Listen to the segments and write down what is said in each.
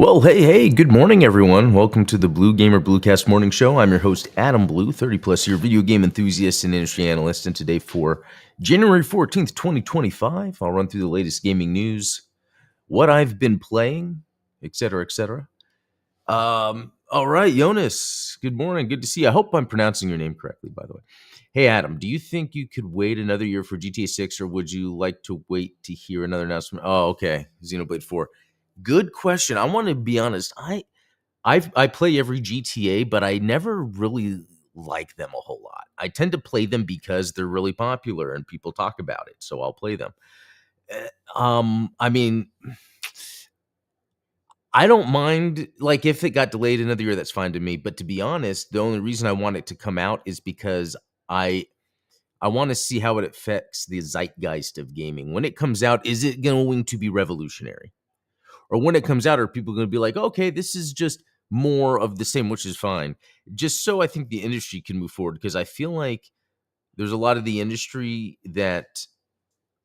Well, hey, good morning, everyone. Welcome to the Blue Gamer Bluecast Morning Show. I'm your host, Adam Blue, 30 plus year video game enthusiast and industry analyst. And today, for January 14th, 2025, I'll run through the latest gaming news, what I've been playing, etc., etc. All right, Jonas, good morning. Good to see you. I hope I'm pronouncing your name correctly, by the way. Hey, Adam, do you think you could wait another year for GTA 6, or would you like to wait to hear another announcement? Oh, okay. Xenoblade 4. Good question. I want to be honest. I play every GTA, but I never really like them a whole lot. I tend to play them because they're really popular and people talk about it, so I'll play them. I mean, I don't mind, like, if it got delayed another year, that's fine to me. But to be honest, the only reason I want it to come out is because I I want to see how it affects the zeitgeist of gaming. When it comes out, is it going to be revolutionary? Or when it comes out, are people going to be like, okay, this is just more of the same, which is fine. Just so I think the industry can move forward, because I feel like there's a lot of the industry that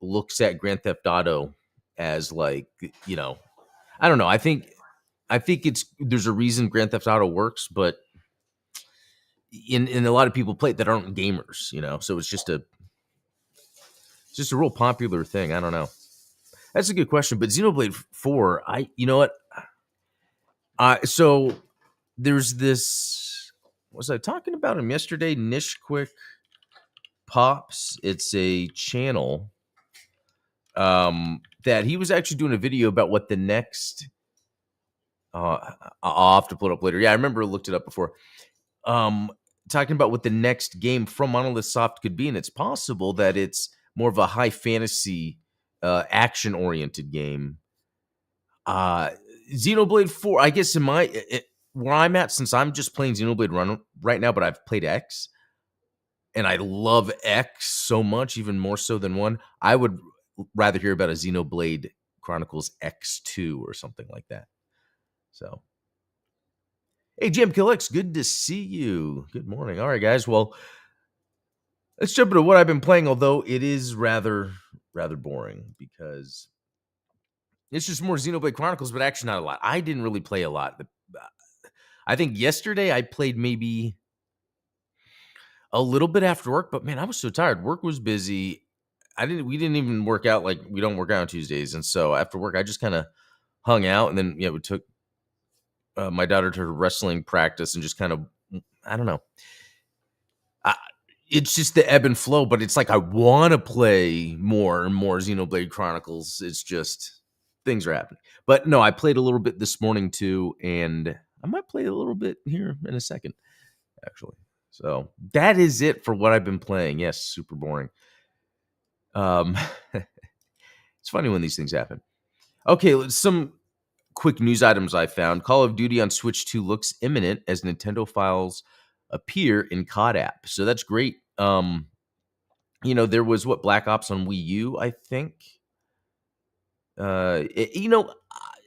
looks at Grand Theft Auto as, like, I don't know. I think there's a reason Grand Theft Auto works, but in a lot of people play it that aren't gamers. So it's just a real popular thing. I don't know. That's a good question. But Xenoblade 4, you know what? So there's this, was I talking about him yesterday? Nish Quick Pops. It's a channel that he was actually doing a video about what the next, I'll have to pull it up later. Yeah, I remember I looked it up before. Talking about what the next game from Monolith Soft could be, and it's possible that it's more of a high fantasy, action oriented game. Uh, Xenoblade 4, I guess where I'm at, since I'm just playing Xenoblade Run right now, but I've played X, and I love X so much, even more so than 1. I would rather hear about a Xenoblade Chronicles X2 or something like that. So, hey, Jim X, good to see you. Good morning. All right, guys. Well, let's jump into what I've been playing, although it is rather boring, because it's just more Xenoblade Chronicles, but actually not a lot. I didn't really play a lot. I think yesterday I played maybe a little bit after work, but man, I was so tired. Work was busy. We didn't even work out, like we don't work out on Tuesdays. And so after work, I just kind of hung out, and then, we took my daughter to her wrestling practice and just kind of, I don't know. It's just the ebb and flow, but it's like I want to play more and more Xenoblade Chronicles. It's just things are happening. But no, I played a little bit this morning too, and I might play a little bit here in a second, actually. So that is it for what I've been playing. Yes, super boring. It's funny when these things happen. Okay, some quick news items I found. Call of Duty on Switch 2 looks imminent as Nintendo files appear in COD app. So that's great. There was Black Ops on Wii U, I think. And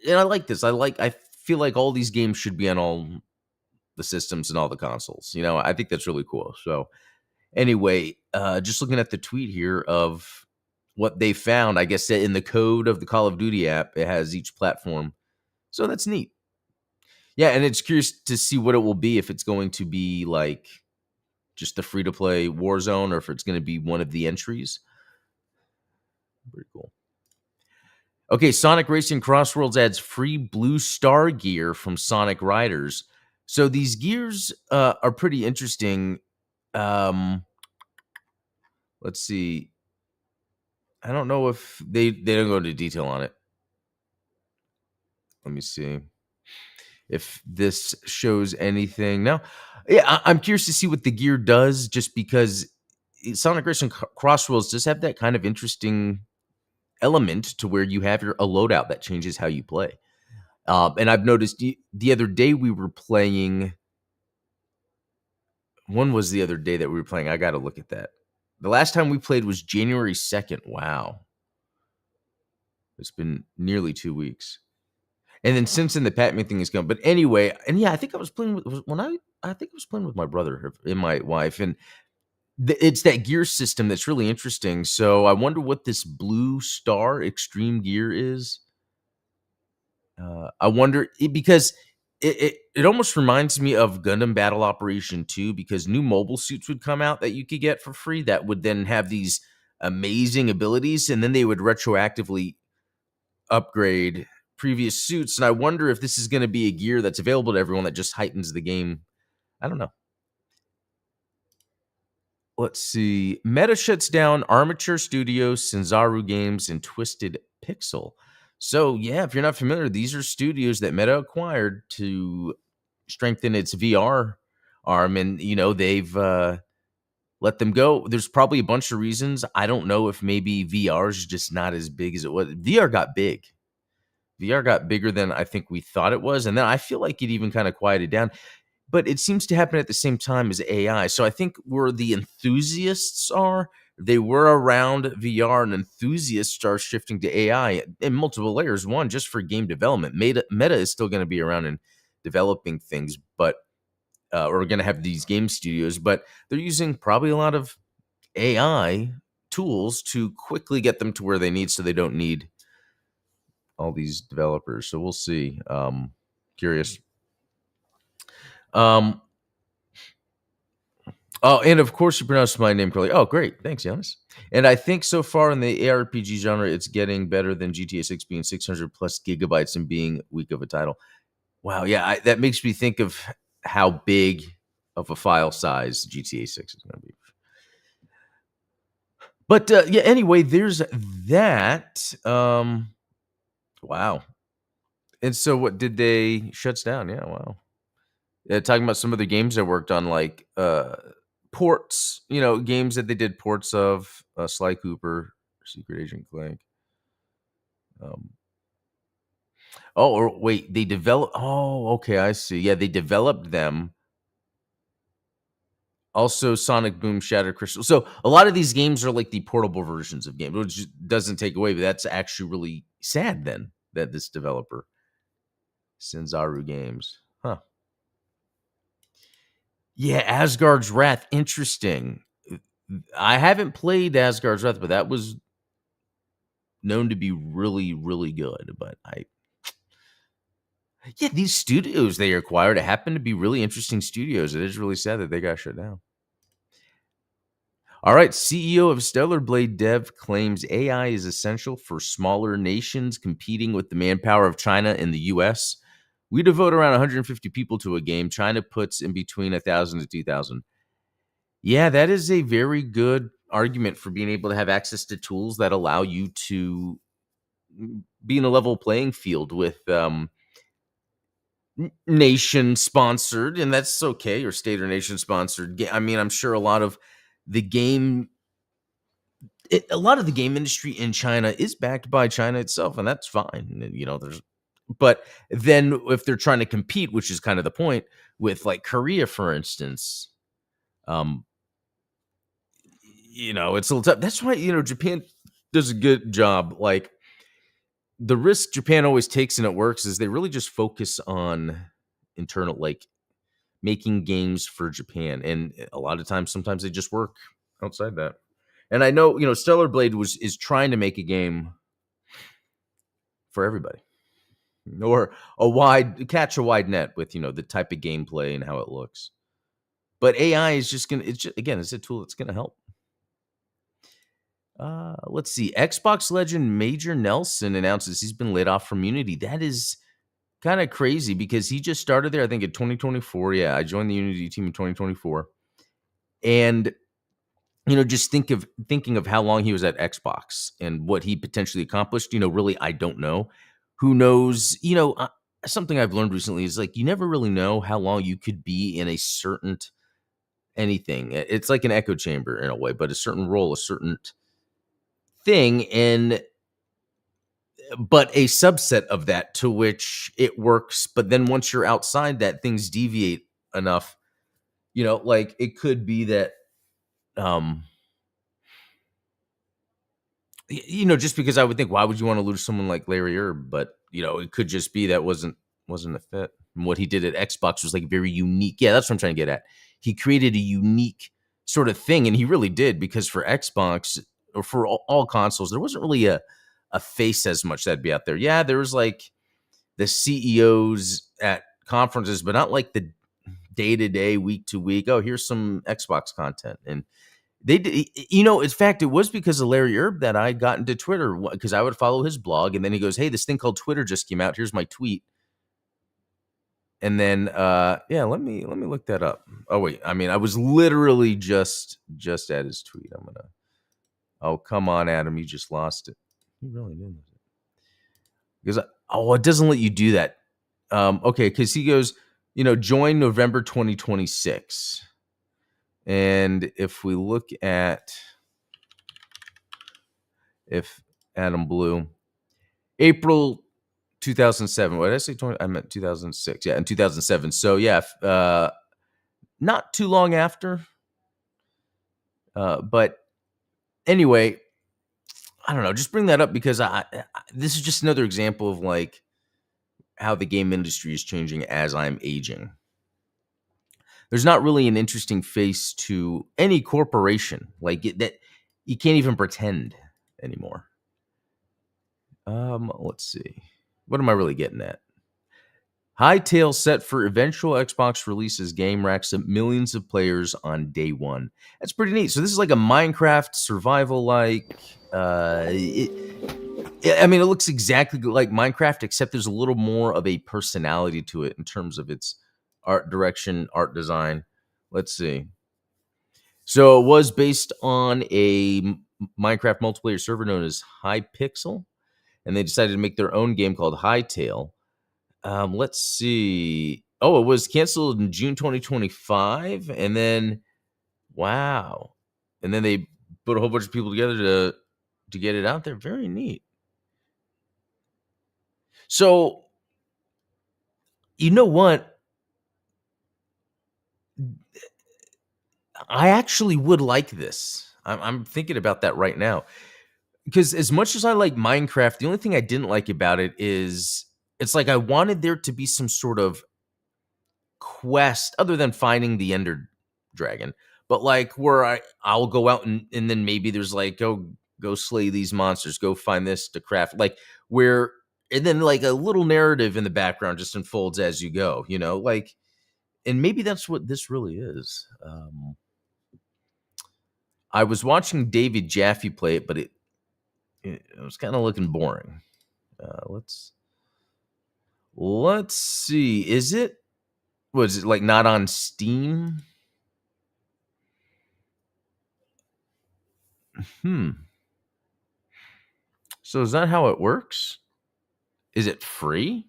I like this. I feel like all these games should be on all the systems and all the consoles. I think that's really cool. So anyway, just looking at the tweet here of what they found, I guess in the code of the Call of Duty app, it has each platform. So that's neat. Yeah, and it's curious to see what it will be, if it's going to be like just the free-to-play Warzone, or if it's going to be one of the entries. Pretty cool. Okay, Sonic Racing Crossworlds adds free Blue Star gear from Sonic Riders. So these gears are pretty interesting. Let's see. I don't know if they don't go into detail on it. Let me see if this shows anything. No. Yeah, I'm curious to see what the gear does, just because Sonic Racing Crossworlds does have that kind of interesting element to where you have a loadout that changes how you play. And I've noticed the other day we were playing. When was the other day that we were playing? I got to look at that. The last time we played was January 2nd. Wow. It's been nearly 2 weeks. And then since then, the Pac-Man thing is gone. But anyway, and yeah, I think I was playing with, I think I was playing with my brother and my wife. And it's that gear system that's really interesting. So I wonder what this Blue Star Extreme gear is. I wonder because it almost reminds me of Gundam Battle Operation 2 because new mobile suits would come out that you could get for free that would then have these amazing abilities, and then they would retroactively upgrade previous suits. And I wonder if this is going to be a gear that's available to everyone that just heightens the game. I don't know. Let's see. Meta shuts down Armature Studios, Sanzaru Games, and Twisted Pixel. So, yeah, if you're not familiar, these are studios that Meta acquired to strengthen its VR arm. And, they've let them go. There's probably a bunch of reasons. I don't know if maybe VR is just not as big as it was. VR got big. VR got bigger than I think we thought it was. And then I feel like it even kind of quieted down. But it seems to happen at the same time as AI. So I think where the enthusiasts are, they were around VR, and enthusiasts are shifting to AI in multiple layers. One, just for game development. Meta is still going to be around and developing things, but or going to have these game studios, but they're using probably a lot of AI tools to quickly get them to where they need, so they don't need all these developers. So we'll see. Curious. Um, Oh, and of course you pronounced my name correctly. Oh, great. Thanks, Giannis. And I think so far in the ARPG genre, it's getting better than GTA 6 being 600 plus gigabytes and being weak of a title. Wow, yeah, that makes me think of how big of a file size GTA 6 is going to be. But yeah, anyway, there's that. Wow. And so what did they shuts down? Yeah, wow. Talking about some of the games I worked on, like ports, games that they did ports of Sly Cooper, Secret Agent Clank. Um, oh, or wait, they developed. Oh, okay, I see. Yeah, they developed them. Also, Sonic Boom, Shattered Crystal. So a lot of these games are like the portable versions of games, which doesn't take away, but that's actually really sad then that this developer, Sanzaru Games. Huh. Yeah, Asgard's Wrath. Interesting. I haven't played Asgard's Wrath, but that was known to be really, really good. But yeah, these studios they acquired happen to be really interesting studios. It is really sad that they got shut down. All right, CEO of Stellar Blade Dev claims AI is essential for smaller nations competing with the manpower of China and the US. We devote around 150 people to a game. China puts in between 1,000 to 2,000. Yeah, that is a very good argument for being able to have access to tools that allow you to be in a level playing field with nation sponsored, and that's okay, or state or nation sponsored. I mean, I'm sure the game, a lot of the game industry in China is backed by China itself, and that's fine. And, but then if they're trying to compete, which is kind of the point with like Korea, for instance, um, it's a little tough. That's why Japan does a good job. Like the risk Japan always takes and it works is they really just focus on internal, like making games for Japan. And a lot of times, sometimes they just work outside that. And I know, Stellar Blade is trying to make a game for everybody or catch a wide net with, the type of gameplay and how it looks. But AI is just going to, again, it's a tool that's going to help. Let's see. Xbox legend Major Nelson announces he's been laid off from Unity. That is kind of crazy because he just started there, I think, in 2024. Yeah, I joined the Unity team in 2024. And, just thinking of how long he was at Xbox and what he potentially accomplished, really, I don't know. Who knows? Something I've learned recently is like, you never really know how long you could be in a certain anything. It's like an echo chamber in a way, but a certain role, a certain thing. But a subset of that to which it works. But then once you're outside that, things deviate enough, like it could be that, just because I would think, why would you want to lose someone like Larry Herb? But, it could just be that wasn't a fit. And what he did at Xbox was like very unique. Yeah, that's what I'm trying to get at. He created a unique sort of thing. And he really did, because for Xbox or for all consoles, there wasn't really a face as much that'd be out there. Yeah, there was like the CEOs at conferences, but not like the day to day, week to week. Oh, here's some Xbox content, and they did. In fact, it was because of Larry Erb that I got into Twitter because I would follow his blog, and then he goes, "Hey, this thing called Twitter just came out. Here's my tweet." And then, yeah, let me look that up. Oh wait, I mean, I was literally just at his tweet. I'm gonna. Oh, come on, Adam, you just lost it. You really did because it doesn't let you do that. Okay, because he goes, join November 2026, and if we look at if Adam Blue, April 2007. What did I say? 20? I meant 2006. Yeah, in 2007. So yeah, not too long after. But anyway, I don't know. Just bring that up because this is just another example of like how the game industry is changing as I'm aging. There's not really an interesting face to any corporation that you can't even pretend anymore. Let's see. What am I really getting at? Hightail set for eventual Xbox releases game racks up millions of players on day one. That's pretty neat. So this is like a Minecraft survival like. It looks exactly like Minecraft, except there's a little more of a personality to it in terms of its art direction, art design. Let's see. So it was based on a Minecraft multiplayer server known as Hypixel, and they decided to make their own game called Hightail. Let's see. Oh, it was canceled in June 2025, and then wow, and then they put a whole bunch of people together to get it out there. Very neat. So you know what? I actually would like this. I'm thinking about that right now because as much as I like Minecraft, the only thing I didn't like about it is it's like I wanted there to be some sort of quest other than finding the Ender Dragon, but like where I'll go out and then maybe there's like go slay these monsters, go find this to craft, like where and then like a little narrative in the background just unfolds as you go, like and maybe that's what this really is. I was watching David Jaffe play it, but it was kind of looking boring. Let's see. Was it like not on Steam? Hmm. So is that how it works? Is it free?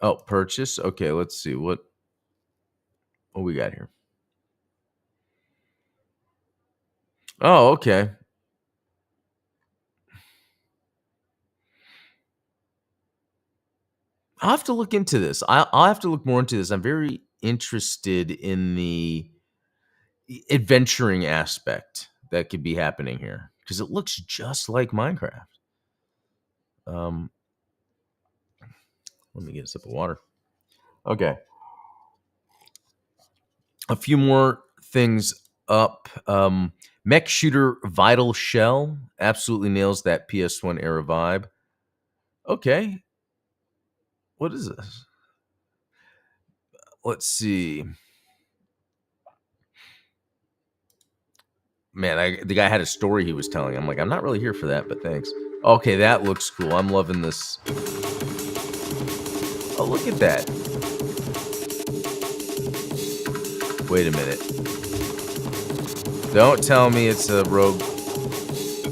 Oh, purchase. Okay, let's see what we got here. Oh, okay. I'll have to look into this. I'll have to look more into this. I'm very interested in the adventuring aspect that could be happening here because it looks just like Minecraft. Um, Let me get a sip of water. Okay, a few more things up. Mech shooter Vital Shell absolutely nails that PS1 era vibe. Okay, what is this? Let's see. Man, the guy had a story he was telling. I'm like, I'm not really here for that, but thanks. Okay, that looks cool. I'm loving this. Oh, look at that. Wait a minute. Don't tell me it's a rogue,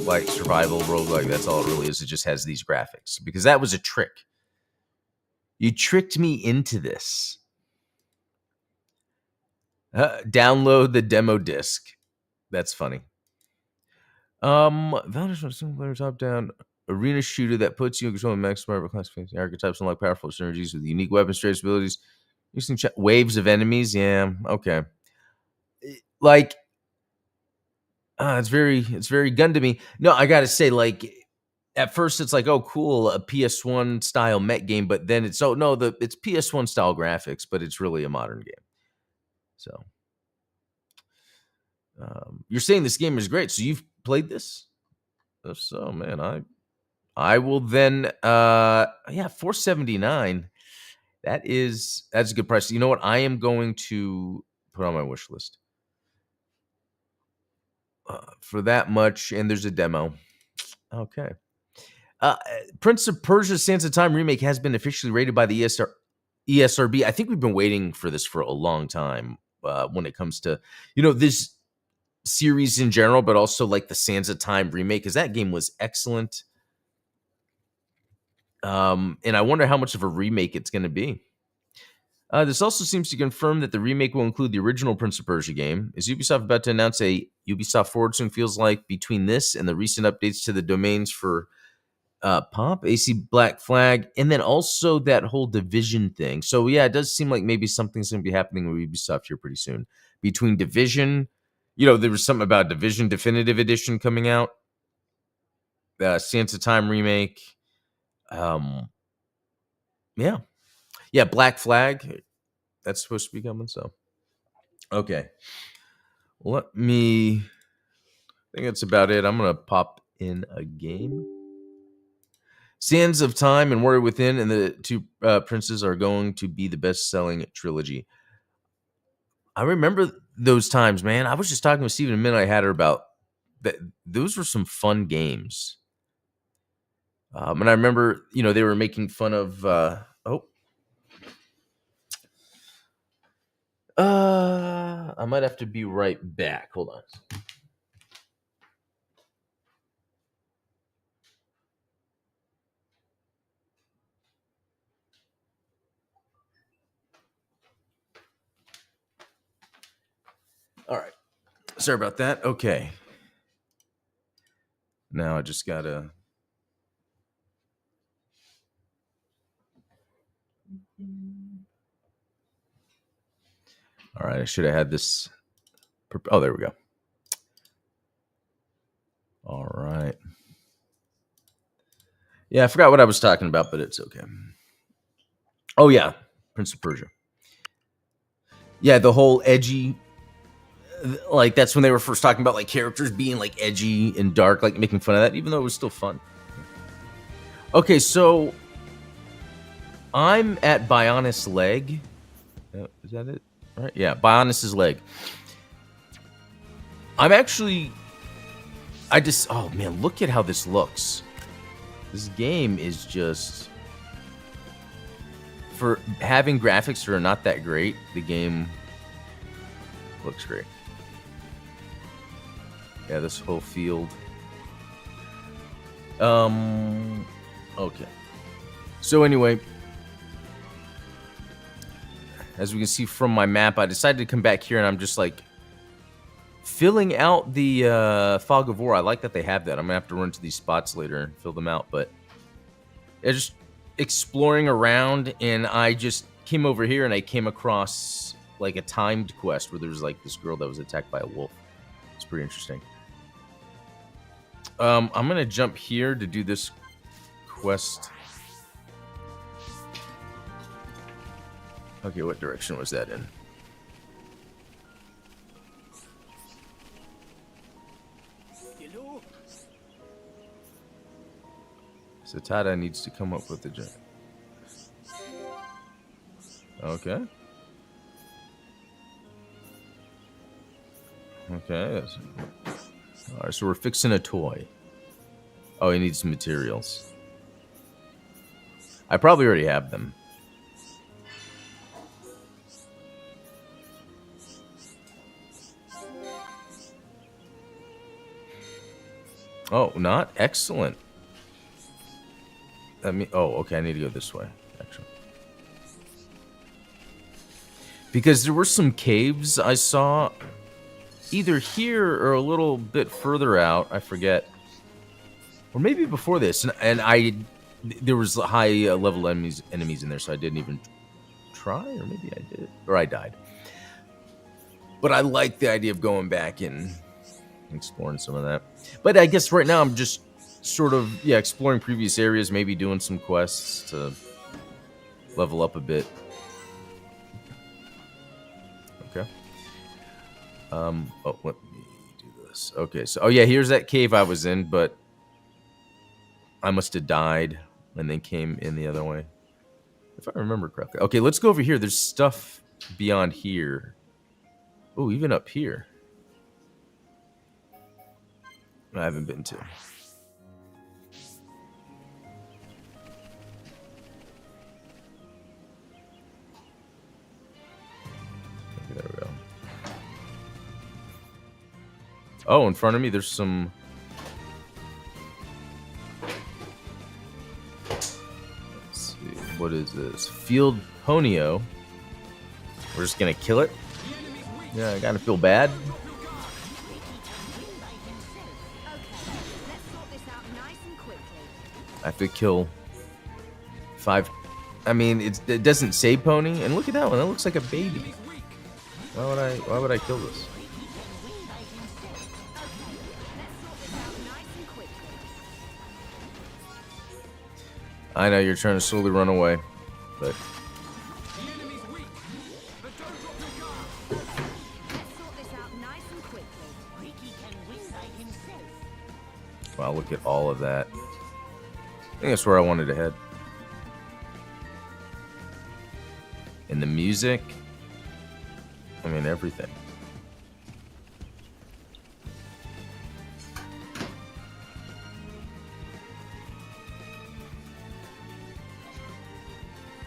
like survival roguelike. That's all it really is. It just has these graphics because that was a trick. You tricked me into this. Download the demo disc. That's funny. Valorant from single player top down arena shooter that puts you in control of max power classification archetypes unlock powerful synergies with unique weapon straight abilities. Using waves of enemies. Yeah, okay. Like, it's very gun to me. No, I gotta say, like, at first it's like, oh, cool, a PS1 style mech game, but then it's no, it's PS1 style graphics, but it's really a modern game. So, you're saying this game is great. So you've played this? If so, man, I will then, yeah, 479. That's a good price. You know what? I am going to put on my wish list for that much, and there's a demo. Okay. Uh, Prince of Persia: Sands of Time remake has been officially rated by the ESRB. I think we've been waiting for this for a long time. When it comes to this series in general, but also like the Sands of Time remake, because that game was excellent. And I wonder how much of a remake it's going to be. This also seems to confirm that the remake will include the original Prince of Persia game. Is Ubisoft about to announce a Ubisoft Forward soon? Feels like between this and the recent updates to the domains for Pop, AC Black Flag, and then also that whole Division thing. So yeah, it does seem like maybe something's going to be happening with Ubisoft here pretty soon. Between Division, there was something about Division Definitive Edition coming out, Sands of Time remake. Yeah, yeah, Black Flag. That's supposed to be coming. So okay, let me. I think that's about it. I'm gonna pop in a game. Sands of Time and Warrior Within and the Two Princes are going to be the best-selling trilogy. I remember those times, man. I was just talking with Steven a minute I had her about that. Those were some fun games. And I remember, they were making fun of. I might have to be right back. Hold on. All right. Sorry about that. Okay. Now I just gotta. All right. I should have had this. Oh, there we go. All right. Yeah, I forgot what I was talking about, but it's okay. Oh, yeah. Prince of Persia. Yeah, the whole edgy. Like, that's when they were first talking about, like, characters being, like, edgy and dark, like, making fun of that, even though it was still fun. Okay, so I'm at Bionis' leg. Is that it? All right. Yeah, Bionis' leg. I'm actually. Oh, man, look at how this looks. This game is just. For having graphics that are not that great, the game looks great. Yeah, this whole field. Okay. So anyway, as we can see from my map, I decided to come back here and I'm just like filling out the Fog of War. I like that they have that. I'm gonna have to run to these spots later and fill them out, but yeah, just exploring around, and I just came over here and I came across like a timed quest where there was like this girl that was attacked by a wolf. It's pretty interesting. I'm gonna jump here to do this quest. Okay, what direction was that in? So Tada needs to come up with the jump. Okay. Okay. All right, so we're fixing a toy. Oh, he needs materials. I probably already have them. Oh, not excellent. Okay, I need to go this way, actually. Because there were some caves I saw either here or a little bit further out, I forget. Or maybe before this, and there was high level enemies in there, so I didn't even try, or maybe I did, or I died. But I like the idea of going back and exploring some of that. But I guess right now I'm just sort of, exploring previous areas, maybe doing some quests to level up a bit. Okay. Let me do this. Okay, so, here's that cave I was in, but I must have died and then came in the other way. If I remember correctly. Okay, let's go over here. There's stuff beyond here. Oh, even up here. I haven't been to. Okay, there we go. Oh, in front of me, there's some... Let's see. What is this? Field Ponyo. We're just gonna kill it? Yeah, I gotta feel bad. I have to kill 5. I mean, it doesn't say pony, and look at that one. That looks like a baby. Why would I kill this? I know you're trying to slowly run away, but wow, look at all of that. I think that's where I wanted to head. And the music, I mean, everything.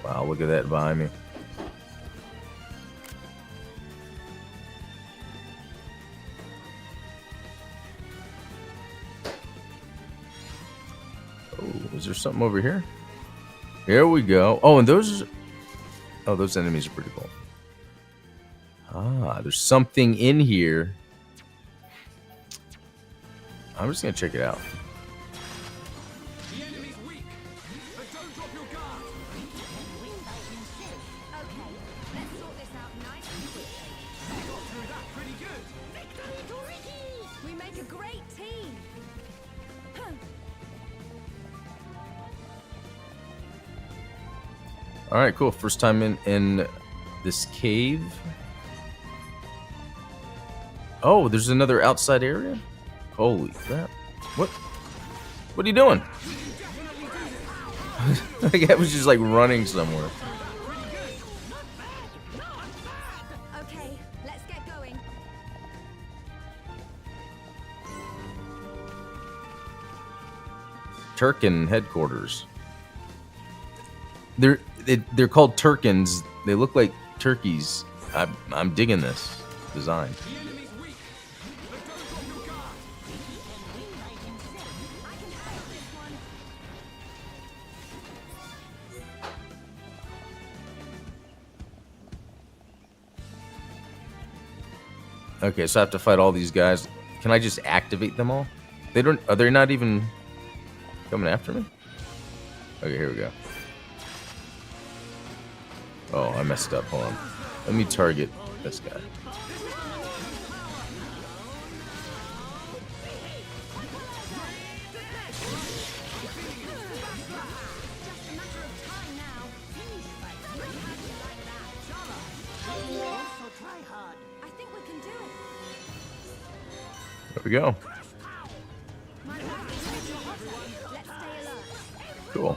Wow, look at that behind me. Oh, is there something over here? Here we go. Oh, and those enemies are pretty cool. Ah, there's something in here. I'm just gonna check it out. All right, cool. First time in this cave. Oh, there's another outside area? Holy crap. What? What are you doing? The guy was just like running somewhere. Okay, let's get going. Turkin headquarters. They're called Turkins. They look like turkeys. I'm digging this design. Okay, so I have to fight all these guys. Can I just activate them all? They don't. Are they not even coming after me? Okay, here we go. Oh, I messed up. Hold on. Let me target this guy. There we go. Cool.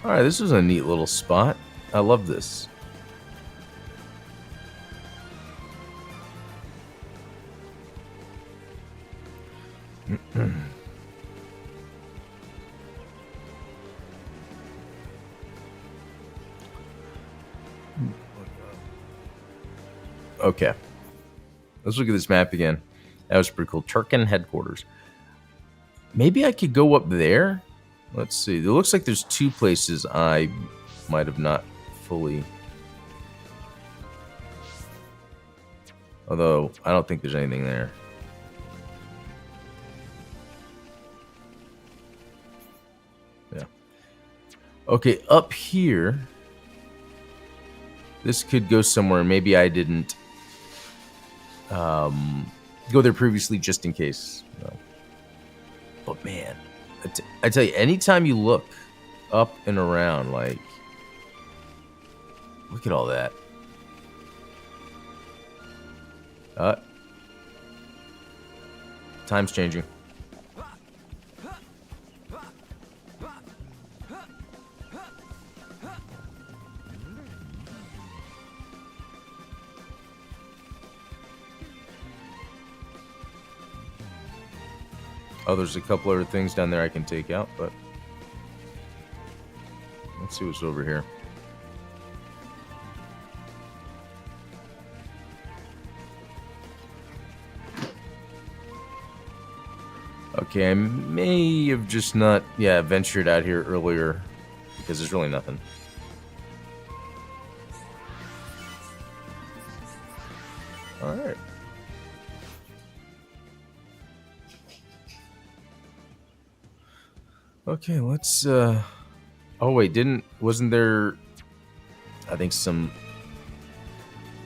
Alright, this was a neat little spot. I love this. Okay. Let's look at this map again. That was pretty cool. Turkin headquarters. Maybe I could go up there? Let's see. It looks like there's 2 places I might have not fully... Although, I don't think there's anything there. Yeah. Okay, up here... This could go somewhere. Maybe I didn't go there previously just in case. No. But man, I tell you, anytime you look up and around, like, look at all that. Time's changing. Oh, there's a couple other things down there I can take out, but let's see what's over here. Okay, I may have just not, ventured out here earlier because there's really nothing. All right. Okay, let's oh wait, wasn't there, I think, some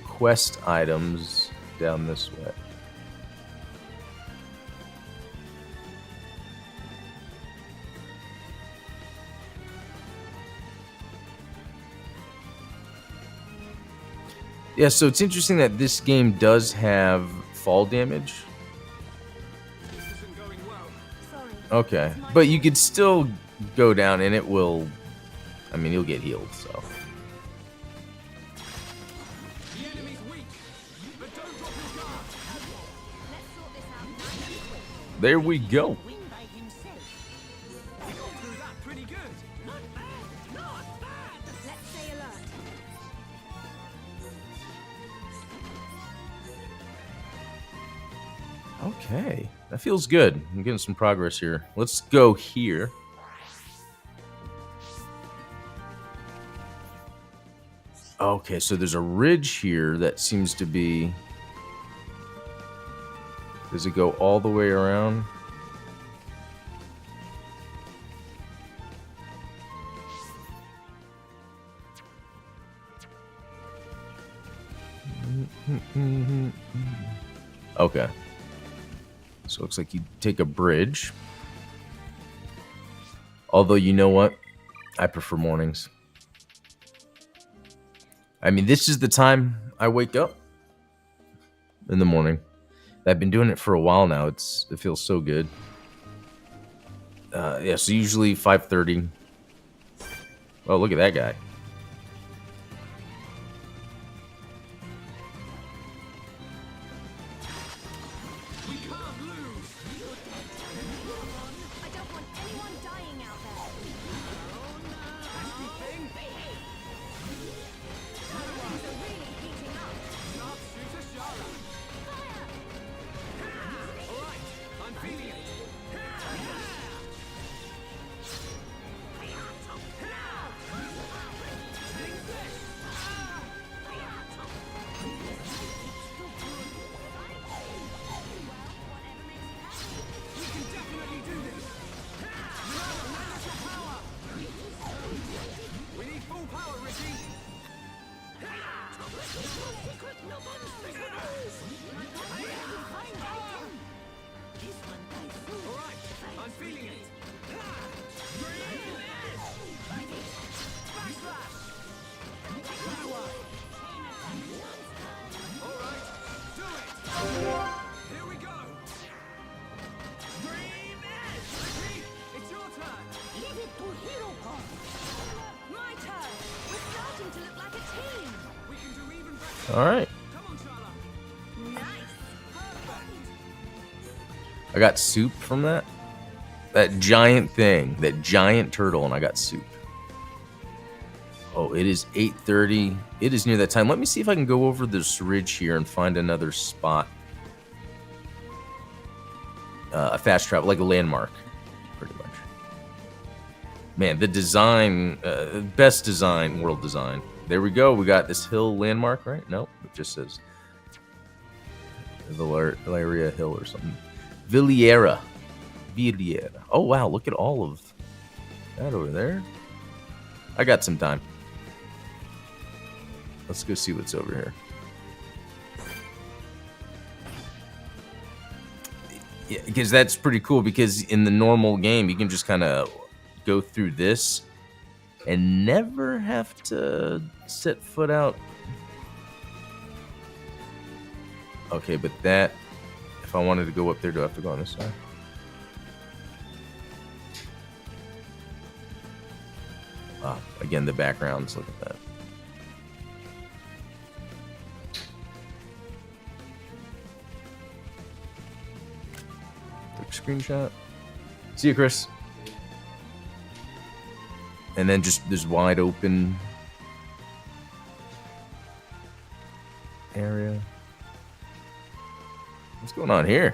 quest items down this way? Yeah, so it's interesting that this game does have fall damage. Okay, but you could still go down and it will, I mean, you'll get healed, so. There we go. Let's stay alert. Okay, that feels good. I'm getting some progress here. Let's go here. Okay, so there's a ridge here that seems to be... Does it go all the way around? Okay. So it looks like you take a bridge. Although, you know what? I prefer mornings. I mean, this is the time I wake up. In the morning. I've been doing it for a while now. It feels so good. Yeah, so usually 5:30. Oh, look at that guy. I don't want anyone dying out there. Things are really heating up. All right. I got soup from that. That giant thing, that giant turtle, and I got soup. Oh, it is 8:30. It is near that time. Let me see if I can go over this ridge here and find another spot. A fast travel, like a landmark, pretty much. Man, the design, best design, world design. There we go. We got this hill landmark, right? Nope, it just says Valeria Hill or something. Villiera. Oh, wow, look at all of that over there. I got some time. Let's go see what's over here. Yeah, because that's pretty cool. Because in the normal game, you can just kind of go through this and never have to set foot out. Okay, but that, if I wanted to go up there, do I have to go on this side? Again, the backgrounds, look at that. Quick screenshot. See you, Chris. And then just this wide open area. What's going on here?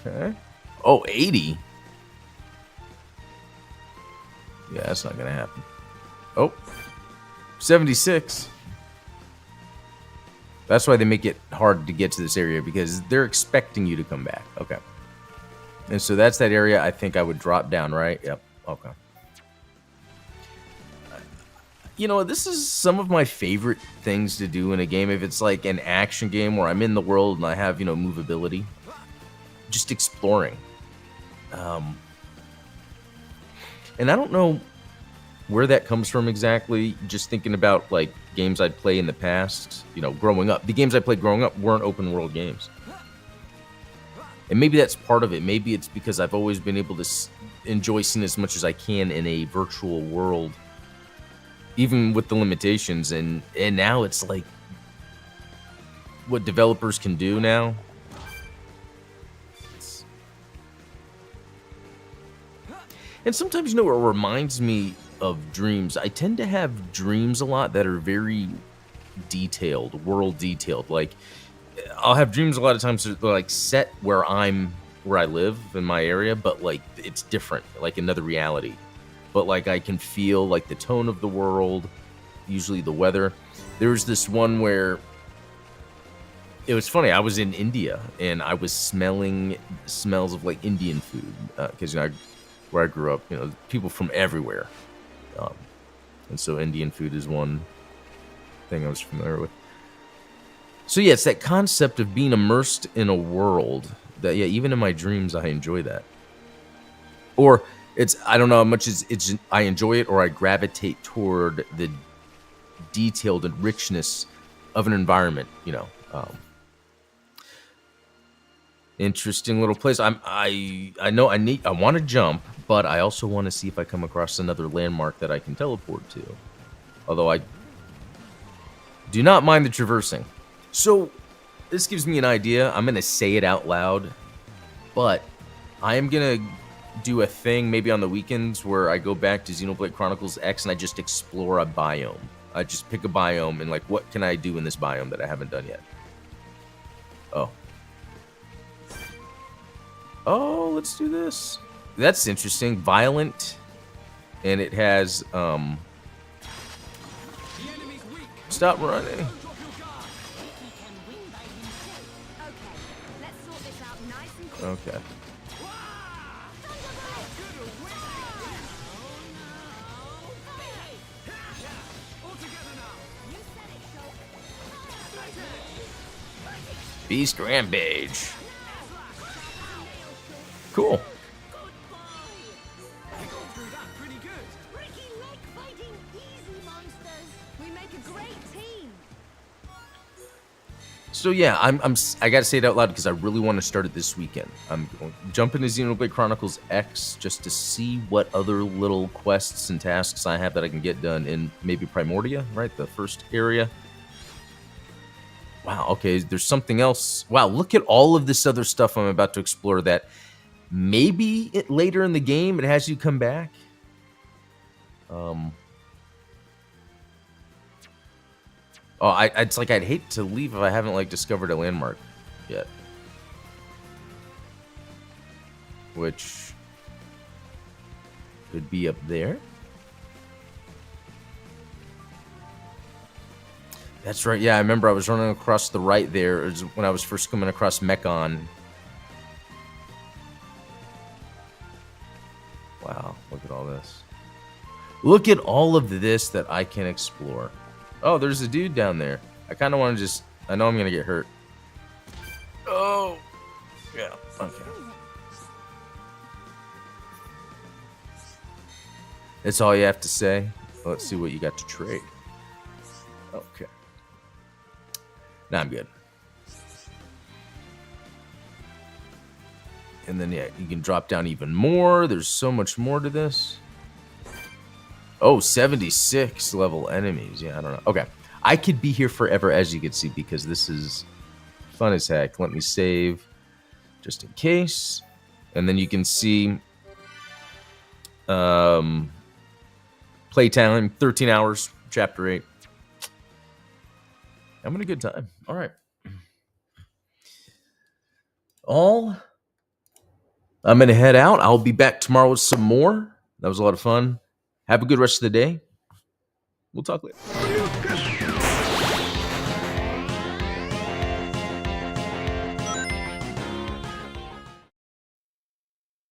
Okay. Oh, 80. Yeah, that's not gonna happen. Oh, 76. That's why they make it hard to get to this area, because they're expecting you to come back. Okay. And so that's that area. I think I would drop down, right? Yep. Okay. You know, this is some of my favorite things to do in a game. If it's like an action game where I'm in the world and I have, movability, just exploring. And I don't know where that comes from exactly. Just thinking about like games I'd play in the past, growing up. The games I played growing up weren't open world games. And maybe that's part of it. Maybe it's because I've always been able to enjoy seeing as much as I can in a virtual world, even with the limitations. And now it's like what developers can do now. And sometimes, it reminds me of dreams. I tend to have dreams a lot that are very detailed, world detailed. Like, I'll have dreams a lot of times that are like set where I live in my area, but like it's different, like another reality. But like I can feel like the tone of the world, usually the weather. There was this one where it was funny. I was in India and I was smelling smells of like Indian food because where I grew up, people from everywhere, and so Indian food is one thing I was familiar with. So yeah, it's that concept of being immersed in a world that, yeah, even in my dreams, I enjoy that. Or I don't know how much I enjoy it, or I gravitate toward the detailed and richness of an environment. Interesting little place. I know I want to jump, but I also want to see if I come across another landmark that I can teleport to. Although I do not mind the traversing. So this gives me an idea. I'm gonna say it out loud, but I am gonna do a thing maybe on the weekends where I go back to Xenoblade Chronicles X and I just explore a biome. I just pick a biome and like, what can I do in this biome that I haven't done yet? Oh, let's do this. That's interesting. Violent, and it has stop running. Okay, let's sort this out nice and quick. Okay. Beast Rampage. Cool. Ricky like fighting easy monsters. We make a great team. So yeah, I gotta say it out loud because I really want to start it this weekend. I'm jumping to Xenoblade Chronicles X just to see what other little quests and tasks I have that I can get done in maybe Primordia, right? The first area. Wow, okay, there's something else. Wow, look at all of this other stuff I'm about to explore that maybe later in the game it has you come back. It's like I'd hate to leave if I haven't like discovered a landmark yet. Which could be up there. That's right. Yeah, I remember I was running across the right there. It was when I was first coming across Mechon. Wow, look at all this. Look at all of this that I can explore. Oh, there's a dude down there. I kind of want to just... I know I'm going to get hurt. Oh, yeah. Okay. That's all you have to say. Let's see what you got to trade. Okay. Now I'm good. And then, yeah, you can drop down even more. There's so much more to this. Oh, 76 level enemies. Yeah, I don't know. Okay. I could be here forever, as you can see, because this is fun as heck. Let me save just in case. And then you can see playtime, 13 hours, chapter 8. Having a good time. All right. I'm going to head out. I'll be back tomorrow with some more. That was a lot of fun. Have a good rest of the day. We'll talk later.